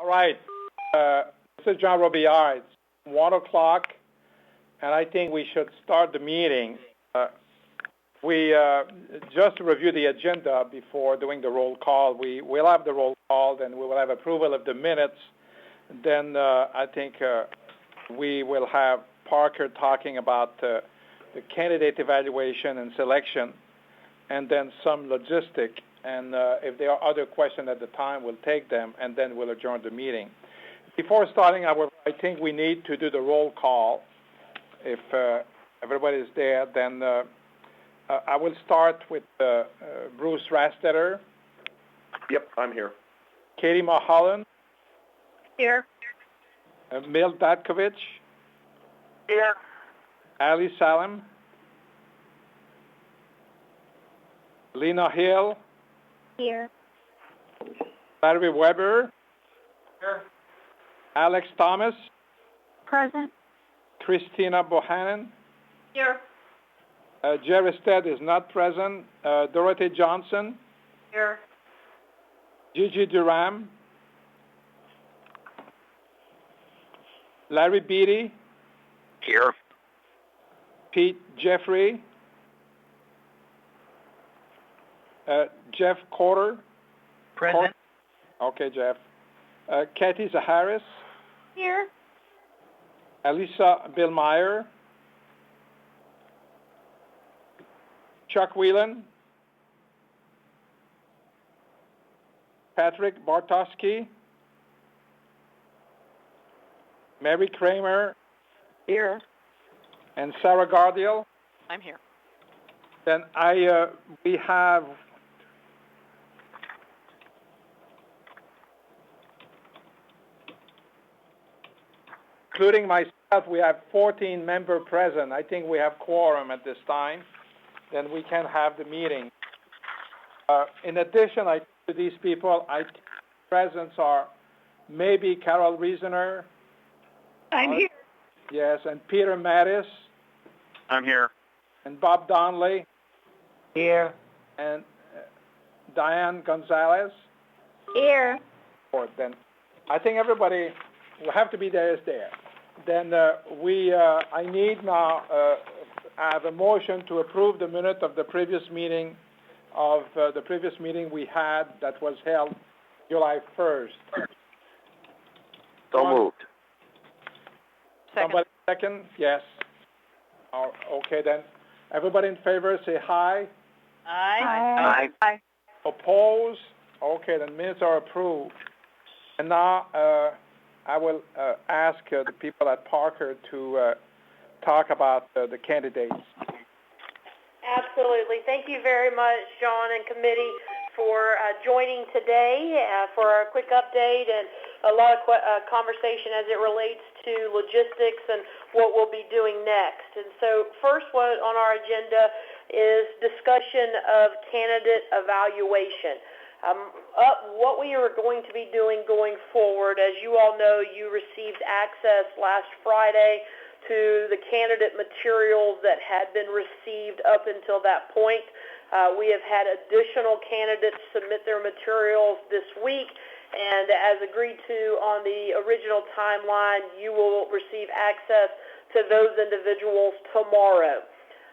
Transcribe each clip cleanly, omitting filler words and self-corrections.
All right. This is John Robillard. It's 1 o'clock, and I think we should start the meeting. We just review the agenda before doing the roll call. We will have the roll call, then we will have approval of the minutes. Then I think we will have Parker talking about the candidate evaluation and selection, and then some logistic. And if there are other questions at the time, we'll take them, and then we'll adjourn the meeting. Before starting, I think we need to do the roll call. If everybody is there, then I will start with Bruce Rastetter. Yep, I'm here. Katie Mulholland. Here. Mil Datkovich. Here. Ali Salem. Lena Hill. Here. Larry Weber. Here. Alex Thomas. Present. Christina Bohannon. Here. Jerry Stead is not present. Dorothy Johnson. Here. Gigi Durham. Larry Beatty. Here. Pete Jeffrey. Jeff Corder. Present. Okay, Jeff. Kathy Zaharis. Here. Alisa Billmeyer. Chuck Whelan. Patrick Bartosky. Mary Kramer. Here. And Sarah Gardiel. I'm here. Then we have including myself, we have 14 members present. I think we have quorum at this time. Then we can have the meeting. In addition, to these people, presents are maybe Carol Reasoner. I'm here. Yes, and Peter Mattis. I'm here. And Bob Donnelly. Here. And Diane Gonzalez. Here. Then I think everybody will have to be there is there. Then I need now I have a motion to approve the minute of the previous meeting we had that was held July 1st. So moved. Second. Somebody second? Yes. Okay, then. Everybody in favor, say aye. Aye. Aye. Oppose? Okay, then minutes are approved. And now I will ask the people at Parker to talk about the candidates. Absolutely. Thank you very much, John and committee, for joining today for a quick update and a lot of conversation as it relates to logistics and what we'll be doing next. And so first what on our agenda is discussion of candidate evaluation. What we are going to be doing going forward, as you all know, you received access last Friday to the candidate materials that had been received up until that point. We have had additional candidates submit their materials this week, and as agreed to on the original timeline, you will receive access to those individuals tomorrow.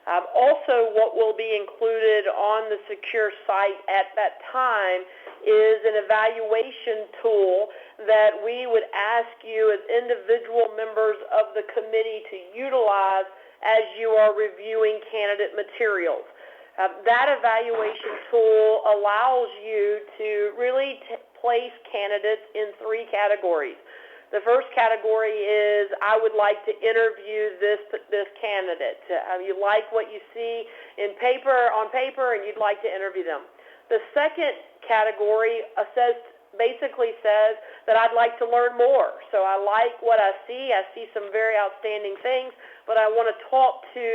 Also, what will be included on the secure site at that time is an evaluation tool that we would ask you as individual members of the committee to utilize as you are reviewing candidate materials. That evaluation tool allows you to really place candidates in three categories. The first category is, I would like to interview this candidate. You like what you see on paper, and you'd like to interview them. The second category basically says that I'd like to learn more. So I like what I see. I see some very outstanding things, but I want to talk to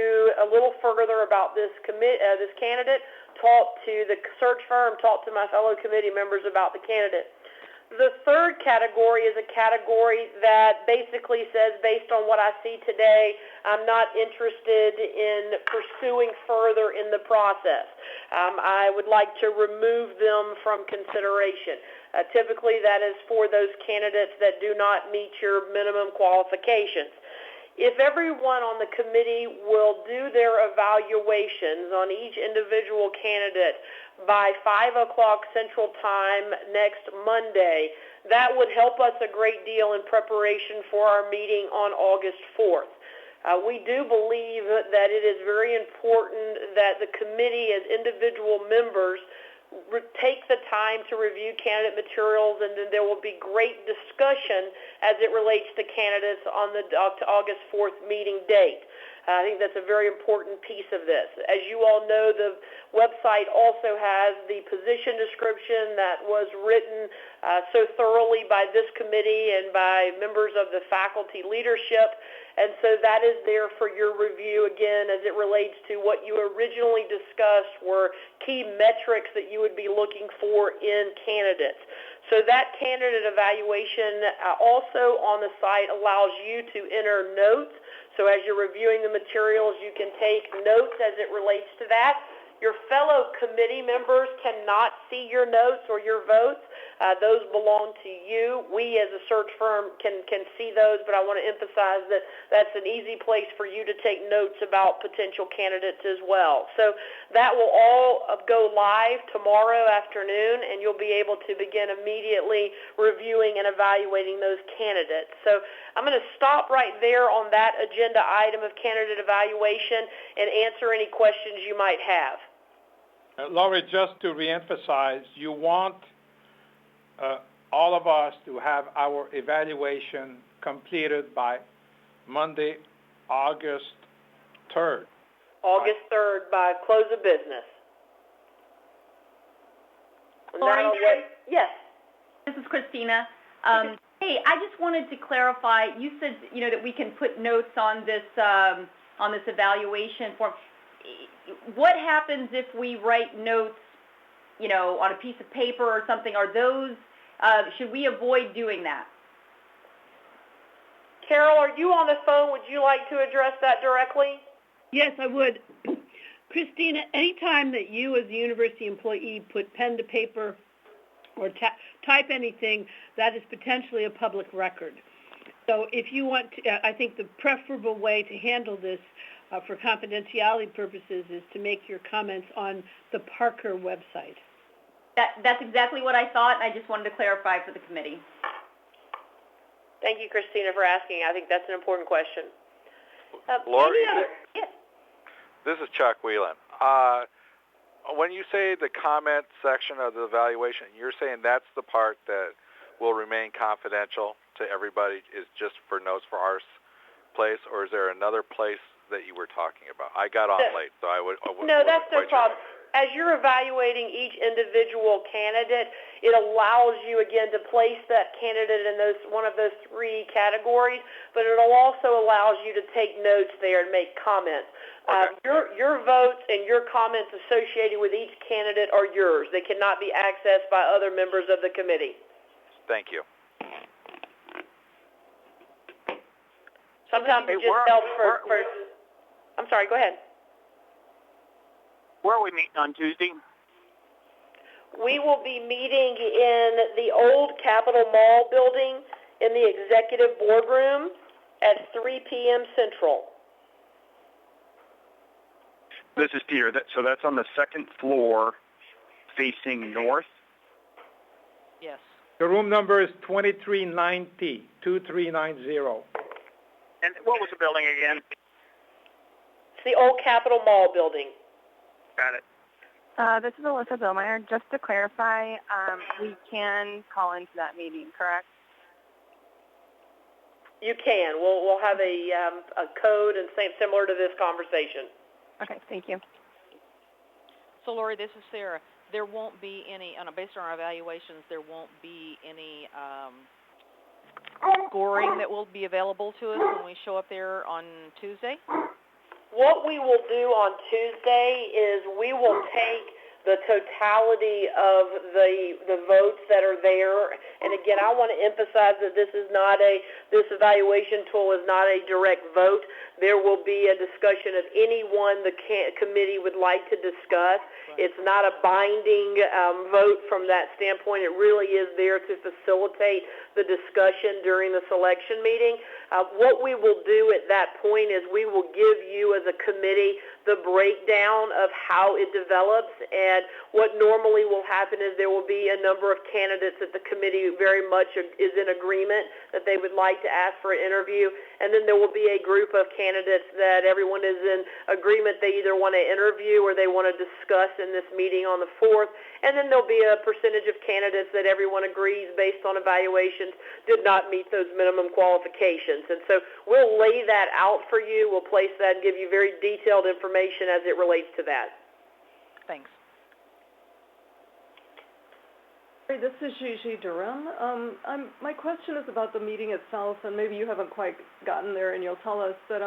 a little further about this candidate, talk to the search firm, talk to my fellow committee members about the candidate. The third category is a category that basically says, based on what I see today, I'm not interested in pursuing further in the process. I would like to remove them from consideration. Typically, that is for those candidates that do not meet your minimum qualifications. If everyone on the committee will do their evaluations on each individual candidate by 5 o'clock Central Time next Monday, that would help us a great deal in preparation for our meeting on August 4th. We do believe that it is very important that the committee, as individual members, take the time to review candidate materials, and then there will be great discussion as it relates to candidates on the August 4th meeting date. I think that's a very important piece of this. As you all know, the website also has the position description that was written so thoroughly by this committee and by members of the faculty leadership. And so that is there for your review, again, as it relates to what you originally discussed were key metrics that you would be looking for in candidates. So that candidate evaluation also on the site allows you to enter notes. So as you're reviewing the materials, you can take notes as it relates to that. Your fellow committee members cannot see your notes or your votes. Those belong to you. We as a search firm can see those, but I want to emphasize that that's an easy place for you to take notes about potential candidates as well. So that will all go live tomorrow afternoon, and you'll be able to begin immediately reviewing and evaluating those candidates. So I'm going to stop right there on that agenda item of candidate evaluation and answer any questions you might have. Laurie, just to reemphasize, you want all of us to have our evaluation completed by Monday, August 3rd. August 3rd by close of business. Laurie? Yes. This is Christina. Hey, I just wanted to clarify. You said, that we can put notes on this evaluation form. What happens if we write notes, on a piece of paper or something? Are those, should we avoid doing that? Carol, are you on the phone? Would you like to address that directly? Yes, I would. Christina, anytime that you as a university employee put pen to paper or type anything, that is potentially a public record. So if you want to, I think the preferable way to handle this for confidentiality purposes is to make your comments on the Parker website. That's exactly what I thought, and I just wanted to clarify for the committee. Thank you, Christina, for asking. I think that's an important question. Laurie, Yes. this is Chuck Whelan. When you say the comment section of the evaluation, you're saying that's the part that will remain confidential to everybody, is just for notes for our place, or is there another place that you were talking about? I got on late, so I would. No, that's no problem. As you're evaluating each individual candidate, it allows you, again, to place that candidate in one of those three categories, but it also allows you to take notes there and make comments. Okay. Your votes and your comments associated with each candidate are yours. They cannot be accessed by other members of the committee. Thank you. Sometimes it just helps for I'm sorry, go ahead. Where are we meeting on Tuesday? We will be meeting in the old Capitol Mall building in the executive boardroom at 3 p.m. Central. This is Peter. So that's on the second floor facing north? Yes. The room number is 2390, 2390. And what was the building again? It's the old Capitol Mall building. Got it. This is Alyssa Billmeyer. Just to clarify, we can call into that meeting, correct? You can. We'll have a code and similar to this conversation. Okay, thank you. So, Lori, this is Sarah. There won't be any, based on our evaluations, there won't be any scoring that will be available to us when we show up there on Tuesday? What we will do on Tuesday is we will take the totality of the votes that are there. And again, I want to emphasize that this evaluation tool is not a direct vote. There will be a discussion of anyone the committee would like to discuss. It's not a binding vote from that standpoint. It really is there to facilitate the discussion during the selection meeting. What we will do at that point is we will give you as a committee the breakdown of how it develops, and what normally will happen is there will be a number of candidates that the committee very much is in agreement that they would like to ask for an interview, and then there will be a group of candidates that everyone is in agreement they either want to interview or they want to discuss in this meeting on the 4th, and then there'll be a percentage of candidates that everyone agrees based on evaluations did not meet those minimum qualifications. And so we'll lay that out for you. We'll place that and give you very detailed information as it relates to that. Thanks. This is Gigi Durham. My question is about the meeting itself, and maybe you haven't quite gotten there and you'll tell us, but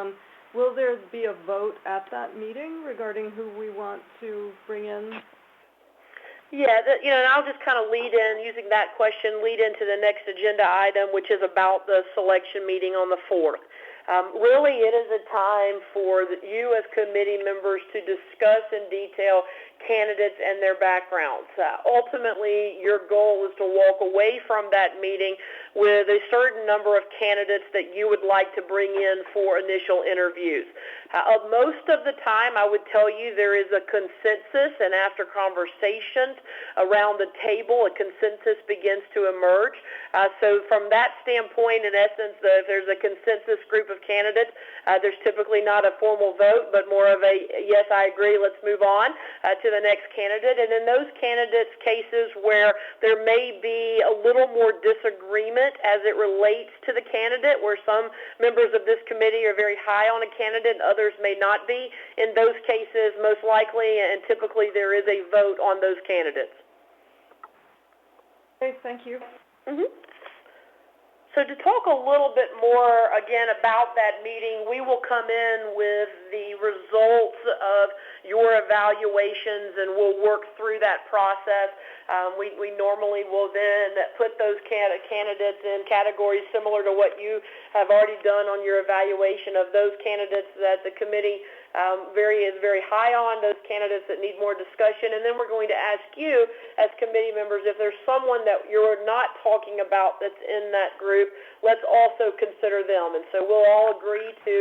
will there be a vote at that meeting regarding who we want to bring in? Yeah, and I'll just kind of lead in, using that question, lead into the next agenda item, which is about the selection meeting on the 4th. Really, it is a time for you as committee members to discuss in detail candidates and their backgrounds. Ultimately, your goal is to walk away from that meeting with a certain number of candidates that you would like to bring in for initial interviews. Most of the time, I would tell you there is a consensus, and after conversations around the table, a consensus begins to emerge. So from that standpoint, in essence, if there's a consensus group of candidates, there's typically not a formal vote, but more of a, yes, I agree, let's move on to the next candidate. And in those candidates' cases where there may be a little more disagreement as it relates to the candidate, where some members of this committee are very high on a candidate and others may not be, in those cases, most likely and typically there is a vote on those candidates. Okay, thank you. Mm-hmm. So to talk a little bit more, again, about that meeting, we will come in with the results of your evaluations, and we'll work through that process. We normally will then put those candidates in categories similar to what you have already done on your evaluation of those candidates that the committee is very high on, those candidates that need more discussion. And then we're going to ask you as committee members, if there's someone that you're not talking about that's in that group, let's also consider them. And so we'll all agree to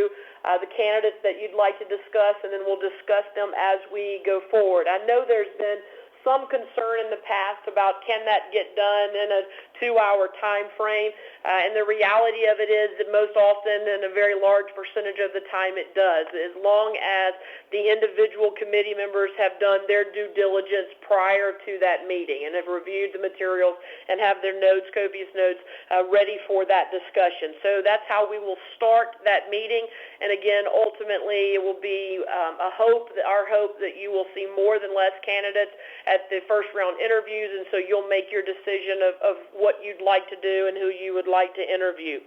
the candidates that you'd like to discuss, and then we'll discuss them as we go forward. I know there's been some concern in the past about can that get done in a 2-hour time frame, and the reality of it is that most often and a very large percentage of the time it does, as long as the individual committee members have done their due diligence prior to that meeting and have reviewed the materials and have their notes, copious notes, ready for that discussion. So that's how we will start that meeting, and again, ultimately it will be our hope that you will see more than less candidates at the first round interviews, and so you'll make your decision of what you'd like to do and who you would like to interview.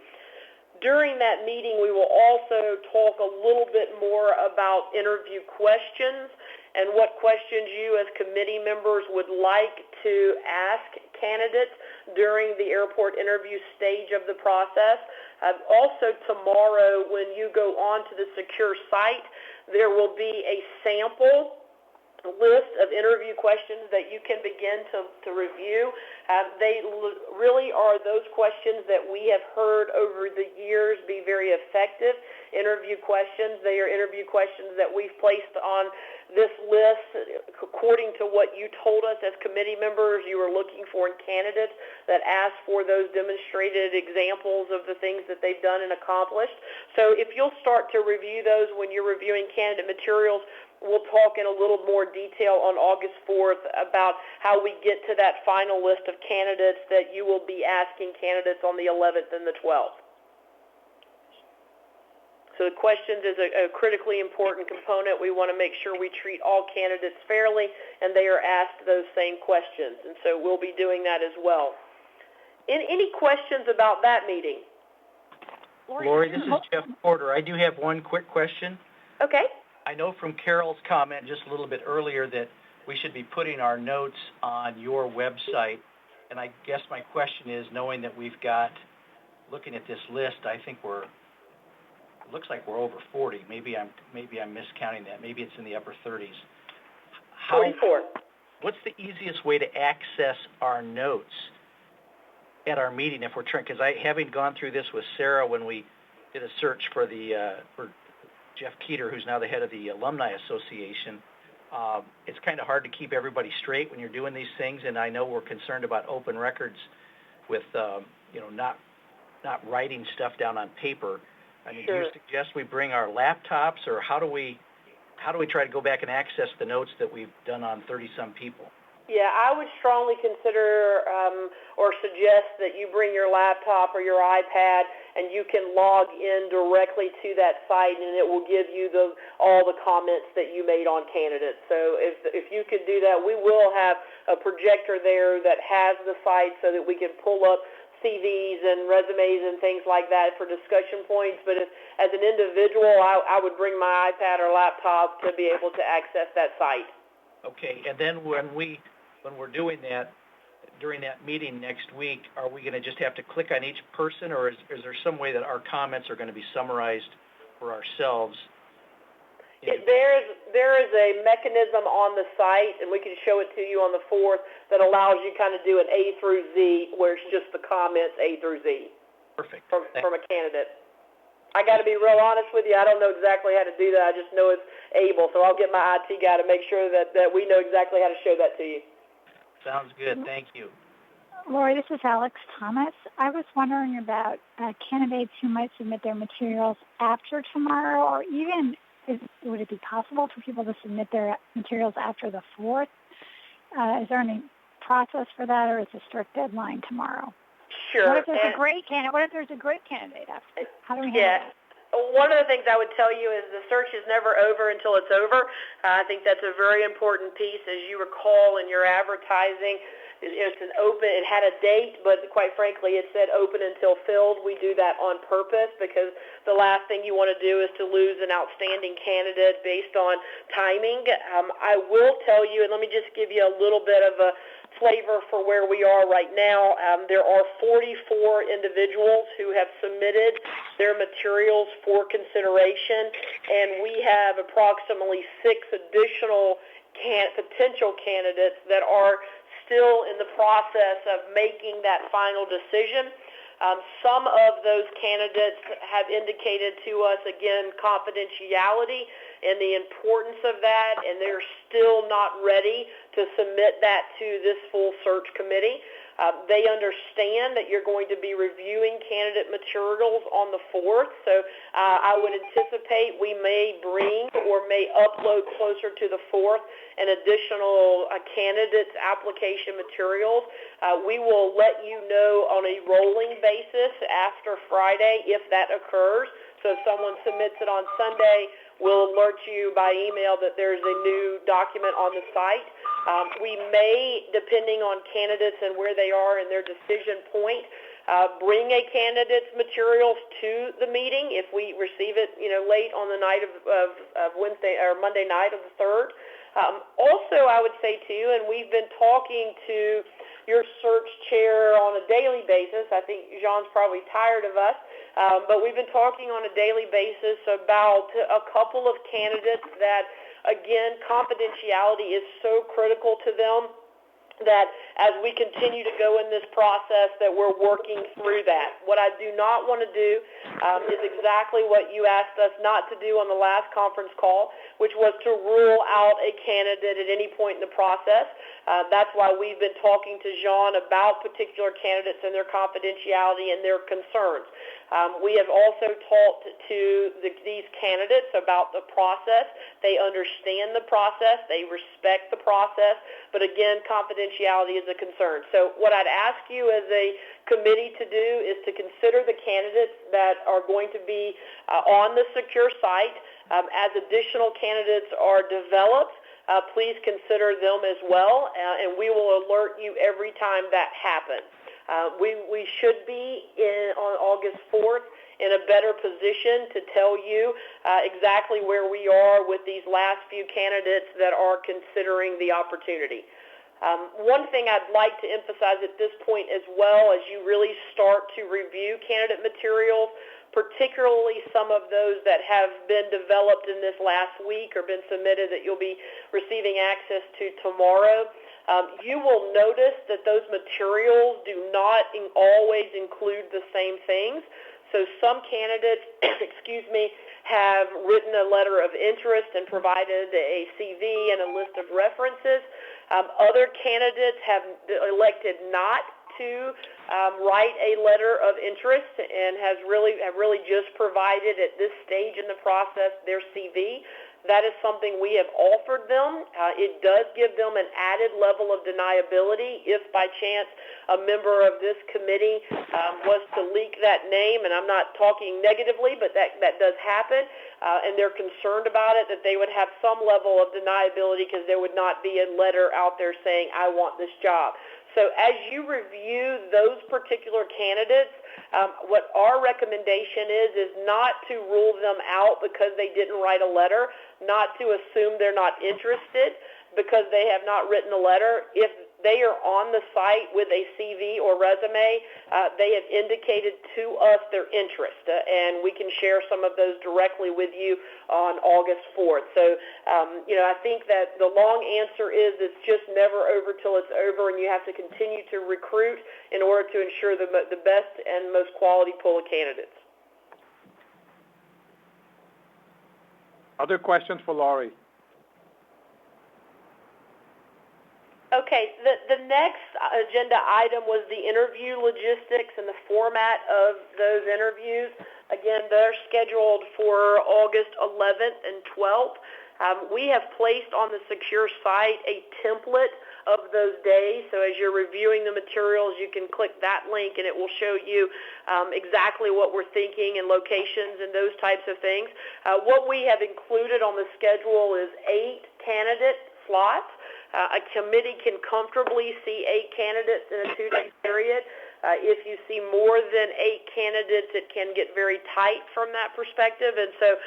During that meeting, we will also talk a little bit more about interview questions and what questions you as committee members would like to ask candidates during the airport interview stage of the process. Also tomorrow, when you go on to the secure site, there will be a sample list of interview questions that you can begin to review. They really are those questions that we have heard over the years be very effective interview questions. They are interview questions that we've placed on this list according to what you told us as committee members you were looking for in candidates that asked for those demonstrated examples of the things that they've done and accomplished. So if you'll start to review those when you're reviewing candidate materials, we'll talk in a little more detail on August 4th about how we get to that final list of candidates that you will be asking candidates on the 11th and the 12th. So the questions is a critically important component. We want to make sure we treat all candidates fairly and they are asked those same questions. And so we'll be doing that as well. Any questions about that meeting? Lori, this is Jeff Porter. I do have one quick question. Okay. I know from Carol's comment just a little bit earlier that we should be putting our notes on your website. And I guess my question is, knowing that we've got, looking at this list, I think it looks like we're over 40. Maybe I'm miscounting that. Maybe it's in the upper 30s. 44. What's the easiest way to access our notes at our meeting if we're trying? Because having gone through this with Sarah when we did a search for Jeff Keeter, who's now the head of the Alumni Association, it's kind of hard to keep everybody straight when you're doing these things. And I know we're concerned about open records with not writing stuff down on paper. I mean, Sure. Do you suggest we bring our laptops, or how do we try to go back and access the notes that we've done on 30-some people? Yeah, I would strongly consider or suggest that you bring your laptop or your iPad and you can log in directly to that site, and it will give you all the comments that you made on candidates. So if you could do that, we will have a projector there that has the site so that we can pull up CVs and resumes and things like that for discussion points. But as an individual, I would bring my iPad or laptop to be able to access that site. Okay, and then when we're doing that, during that meeting next week, are we going to just have to click on each person, or is there some way that our comments are going to be summarized for ourselves? There is a mechanism on the site, and we can show it to you on the 4th, that allows you kind of do an A through Z, where it's just the comments A through Z. Perfect. From a candidate. I got to be real honest with you. I don't know exactly how to do that. I just know it's able, so I'll get my IT guy to make sure that we know exactly how to show that to you. Sounds good. Thank you. Lori, this is Alex Thomas. I was wondering about candidates who might submit their materials after tomorrow, or even would it be possible for people to submit their materials after the 4th? Is there any process for that, or is it a strict deadline tomorrow? Sure. What if there's a great candidate? What if there's a great candidate after? How do we handle that? One of the things I would tell you is the search is never over until it's over. I think that's a very important piece. As you recall in your advertising, it's an open, it had a date, but quite frankly, it said open until filled. We do that on purpose because the last thing you want to do is to lose an outstanding candidate based on timing. I will tell you, and let me just give you a little bit of a flavor for where we are right now. There are 44 individuals who have submitted their materials for consideration, and we have approximately 6 additional potential candidates that are still in the process of making that final decision. Some of those candidates have indicated to us, again, confidentiality and the importance of that, and they're still not ready to submit that to this full search committee. They understand that you're going to be reviewing candidate materials on the 4th, so I would anticipate we may bring or may upload closer to the 4th an additional candidate's application materials. We will let you know on a rolling basis after Friday if that occurs. So if someone submits it on Sunday, we'll alert you by email that there's a new document on the site. We may, depending on candidates and where they are in their decision point, bring a candidate's materials to the meeting if we receive it, late on the night of Wednesday or Monday night of the 3rd. Also, I would say too, and we've been talking to your search chair on a daily basis. I think Jean's probably tired of us, but we've been talking on a daily basis about a couple of candidates that, again, confidentiality is so critical to them that as we continue to go in this process that we're working through that. What I do not want to do is exactly what you asked us not to do on the last conference call, which was to rule out a candidate at any point in the process. That's why we've been talking to Jean about particular candidates and their confidentiality and their concerns. We have also talked to these candidates about the process. They understand the process. They respect the process. But again, confidentiality is a concern. So what I'd ask you as a committee to do is to consider the candidates that are going to be on the secure site. As additional candidates are developed, please consider them as well, and we will alert you every time that happens. We should be on August 4th in a better position to tell you exactly where we are with these last few candidates that are considering the opportunity. One thing I'd like to emphasize at this point as well, as you really start to review candidate materials, particularly some of those that have been developed in this last week or been submitted that you'll be receiving access to tomorrow, you will notice that those materials do not always include the same things. So some candidates, have written a letter of interest and provided a CV and a list of references. Other candidates have elected not to write a letter of interest and have really just provided at this stage in the process their CV. That is something we have offered them. It does give them an added level of deniability if by chance a member of this committee was to leak that name, and I'm not talking negatively, but that does happen, and they're concerned about it, that they would have some level of deniability because there would not be a letter out there saying, I want this job. So as you review those particular candidates, what our recommendation is not to rule them out because they didn't write a letter, not to assume they're not interested because they have not written a letter. If they are on the site with a CV or resume, they have indicated to us their interest, and we can share some of those directly with you on August 4th. So, I think that the long answer is it's just never over till it's over, and you have to continue to recruit in order to ensure the best and most quality pool of candidates. Other questions for Laurie? Okay, the next agenda item was the interview logistics and the format of those interviews. Again, they're scheduled for August 11th and 12th. We have placed on the secure site a template of those days, so as you're reviewing the materials, you can click that link and it will show you exactly what we're thinking and locations and those types of things. What we have included on the schedule is 8 candidate slots. A committee can comfortably see 8 candidates in a 2-day period. If you see more than 8 candidates, it can get very tight from that perspective, and so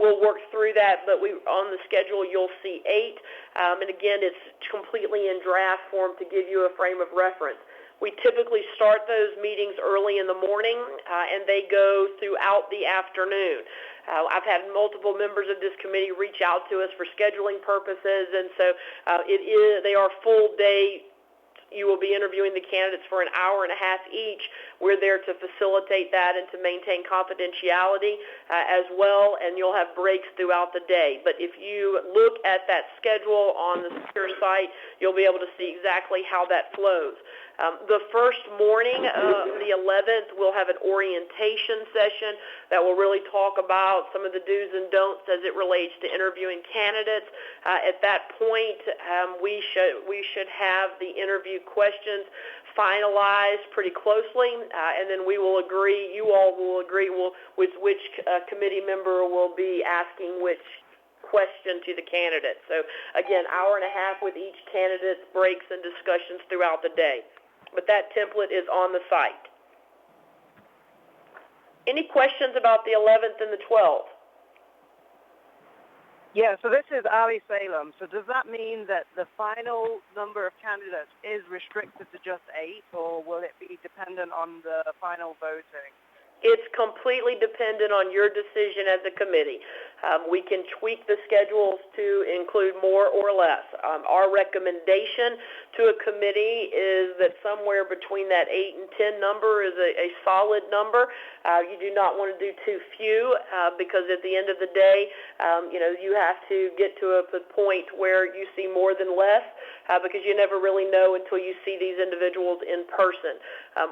we'll work through that, but on the schedule you'll see 8, and again, it's completely in draft form to give you a frame of reference. We typically start those meetings early in the morning, and they go throughout the afternoon. I've had multiple members of this committee reach out to us for scheduling purposes, and so they are full day. You will be interviewing the candidates for an hour and a half each. We're there to facilitate that and to maintain confidentiality as well, and you'll have breaks throughout the day. But if you look at that schedule on the secure site, you'll be able to see exactly how that flows. The first morning, the 11th, we'll have an orientation session that will really talk about some of the do's and don'ts as it relates to interviewing candidates. At that point, we should have the interview questions finalized pretty closely, and then you all will agree with which committee member will be asking which question to the candidate. So again, hour and a half with each candidate, breaks and discussions throughout the day. But that template is on the site. Any questions about the 11th and the 12th? Yeah, so this is Ali Salem. So does that mean that the final number of candidates is restricted to just 8, or will it be dependent on the final voting? It's completely dependent on your decision as a committee. We can tweak the schedules to include more or less. Our recommendation to a committee is that somewhere between that 8 and 10 number is a solid number. You do not want to do too few because at the end of the day, you have to get to a point where you see more than less because you never really know until you see these individuals in person.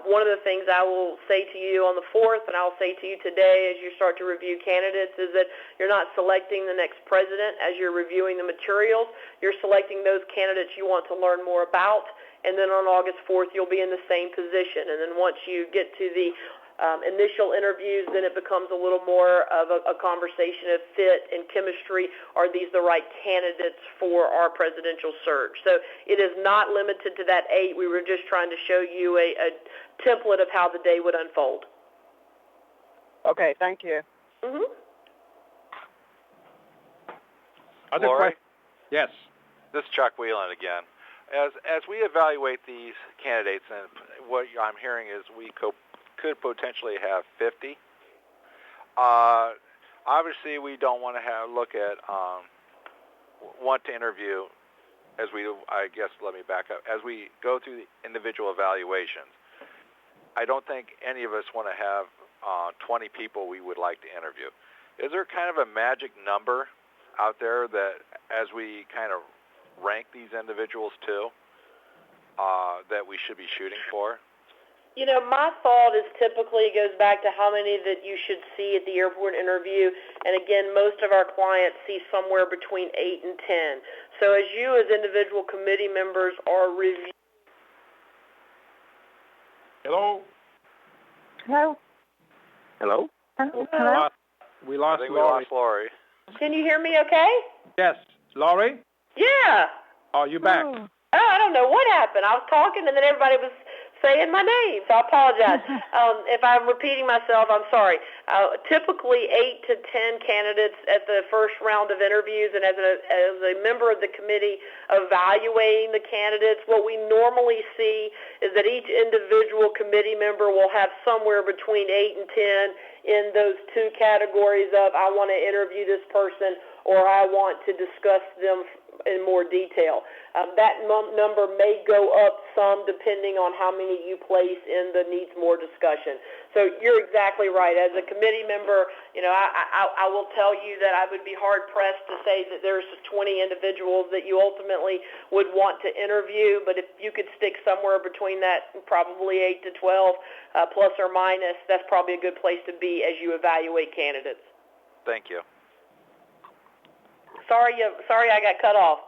One of the things I will say to you on the 4th, and I'll say to you today as you start to review candidates, is that you're not selecting the next president as you're reviewing the materials. You're selecting those candidates you want to learn more about, and then on August 4th you'll be in the same position. And then once you get to the initial interviews, then it becomes a little more of a conversation of fit and chemistry. Are these the right candidates for our presidential search? So it is not limited to that 8. We were just trying to show you a template of how the day would unfold. Okay, thank you. Mhm. Other Lori? questions? Yes. This is Chuck Whelan again. As we evaluate these candidates, and what I'm hearing is we could potentially have 50. Obviously, we don't want to look at want to interview as we. I guess let me back up. As we go through the individual evaluations, I don't think any of us want to have 20 people we would like to interview. Is there kind of a magic number out there that, as we kind of rank these individuals too, that we should be shooting for? You know, my thought is typically it goes back to how many that you should see at the airport interview. And again, most of our clients see somewhere between 8 and 10. So as you as individual committee members are reviewing. Hello? Hello? Hello? Hello? We lost I think Lori. we lost Lori. Can you hear me okay? Yes. Lori? Yeah. Oh, you back? Oh. Oh, I don't know what happened. I was talking and then everybody was saying my name, so I apologize. If I'm repeating myself, I'm sorry. Typically 8 to 10 candidates at the first round of interviews, and as a member of the committee evaluating the candidates, what we normally see is that each individual committee member will have somewhere between 8 and 10 in those two categories of I want to interview this person or I want to discuss them in more detail. That number may go up some depending on how many you place in the needs more discussion. So you're exactly right. As a committee member, you know, I will tell you that I would be hard-pressed to say that there's 20 individuals that you ultimately would want to interview, but if you could stick somewhere between that, probably 8 to 12, plus or minus, that's probably a good place to be as you evaluate candidates. Thank you. Sorry I got cut off.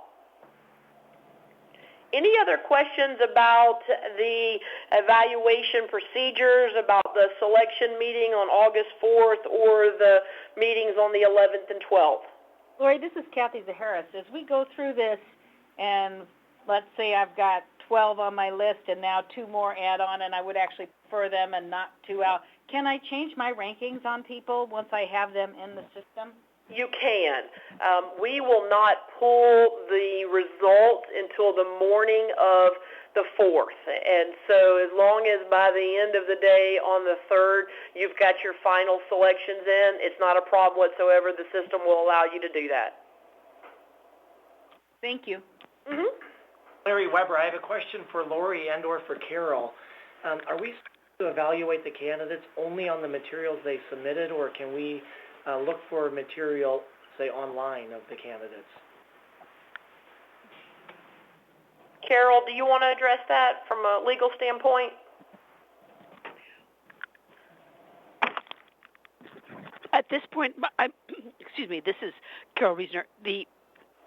Any other questions about the evaluation procedures, about the selection meeting on August 4th or the meetings on the 11th and 12th? Lori, this is Kathy Zaharis. As we go through this, and let's say I've got 12 on my list and now 2 more add on, and I would actually prefer them and not 2 out, can I change my rankings on people once I have them in the system? You can. We will not pull the results until the morning of the 4th. And so as long as by the end of the day on the 3rd, you've got your final selections in, it's not a problem whatsoever. The system will allow you to do that. Thank you. Mm-hmm. Larry Weber, I have a question for Lori and or for Carol. Are we supposed to evaluate the candidates only on the materials they submitted, or can we look for material, say, online of the candidates? Carol, do you want to address that from a legal standpoint? At this point, excuse me, this is Carol Reisner. The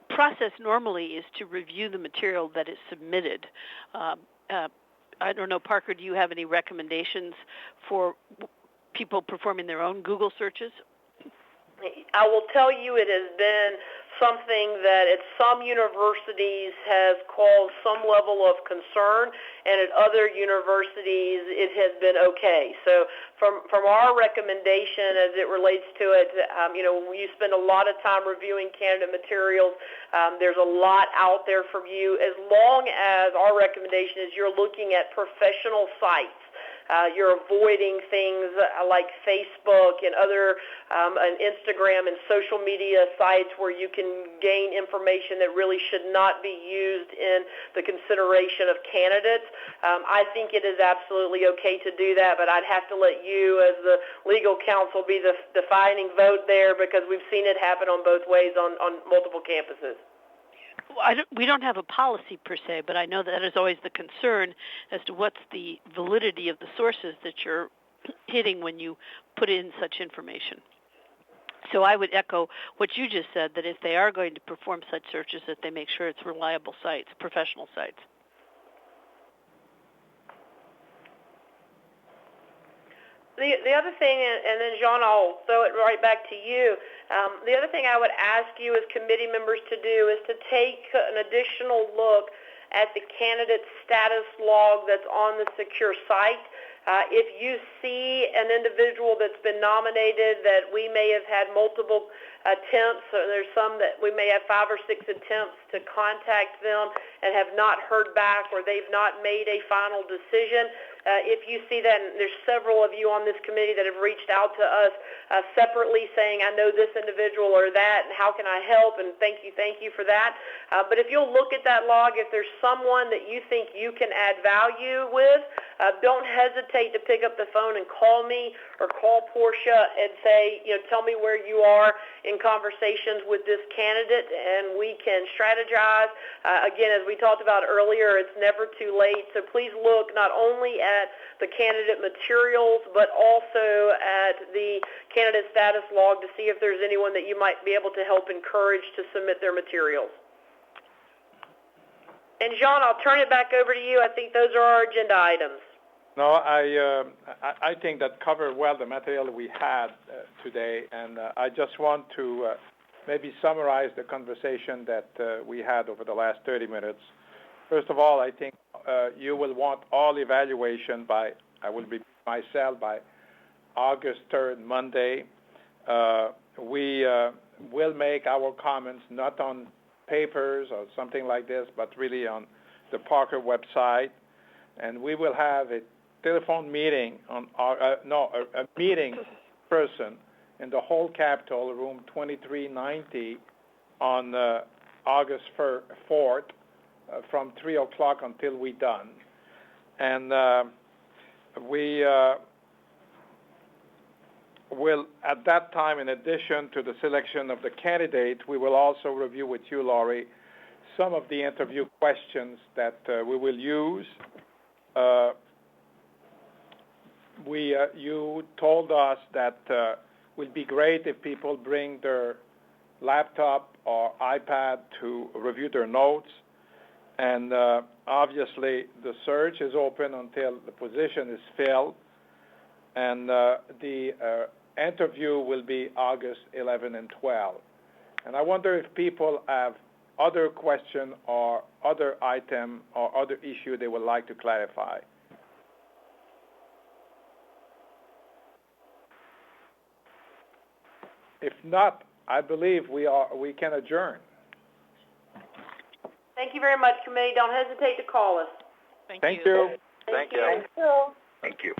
process normally is to review the material that is submitted. I don't know, Parker, do you have any recommendations for people performing their own Google searches? I will tell you it has been something that at some universities has caused some level of concern, and at other universities it has been okay. So from our recommendation as it relates to it, you spend a lot of time reviewing candidate materials. There's a lot out there for you. As long as our recommendation is you're looking at professional sites. You're avoiding things like Facebook and other and Instagram and social media sites where you can gain information that really should not be used in the consideration of candidates. I think it is absolutely okay to do that, but I'd have to let you as the legal counsel be the defining vote there because we've seen it happen on both ways on multiple campuses. We don't have a policy per se, but I know that is always the concern as to what's the validity of the sources that you're hitting when you put in such information. So I would echo what you just said, that if they are going to perform such searches, that they make sure it's reliable sites, professional sites. The other thing, and then Jean, I'll throw it right back to you. The other thing I would ask you as committee members to do is to take an additional look at the candidate status log that's on the secure site. If you see an individual that's been nominated that we may have had multiple attempts, or there's some that we may have 5 or 6 attempts to contact them and have not heard back, or they've not made a final decision. If you see that, and there's several of you on this committee that have reached out to us separately saying, I know this individual or that, and how can I help, and thank you for that. But if you'll look at that log, if there's someone that you think you can add value with, don't hesitate to pick up the phone and call me or call Portia and say, tell me where you are in conversations with this candidate, and we can strategize. Again, as we talked about earlier, it's never too late, so please look not only at the candidate materials, but also at the candidate status log to see if there's anyone that you might be able to help encourage to submit their materials. And Jean, I'll turn it back over to you. I think those are our agenda items. No, I think that covered well the material we had today, and I just want to maybe summarize the conversation that we had over the last 30 minutes. First of all, I think you will want all evaluation by August 3rd, Monday. We will make our comments not on papers or something like this, but really on the Parker website, and we will have a telephone meeting on a meeting person in the whole Capitol, room 2390, on August 4th, from 3 o'clock until we're done. And we will, at that time, in addition to the selection of the candidate, we will also review with you, Laurie, some of the interview questions that we will use. You told us that it would be great if people bring their laptop or iPad to review their notes. And obviously, the search is open until the position is filled. And the interview will be August 11 and 12. And I wonder if people have other question or other item or other issue they would like to clarify. If not, I believe we can adjourn. Thank you very much, committee. Don't hesitate to call us. Thank you. Thank you. Thank you. Thank you.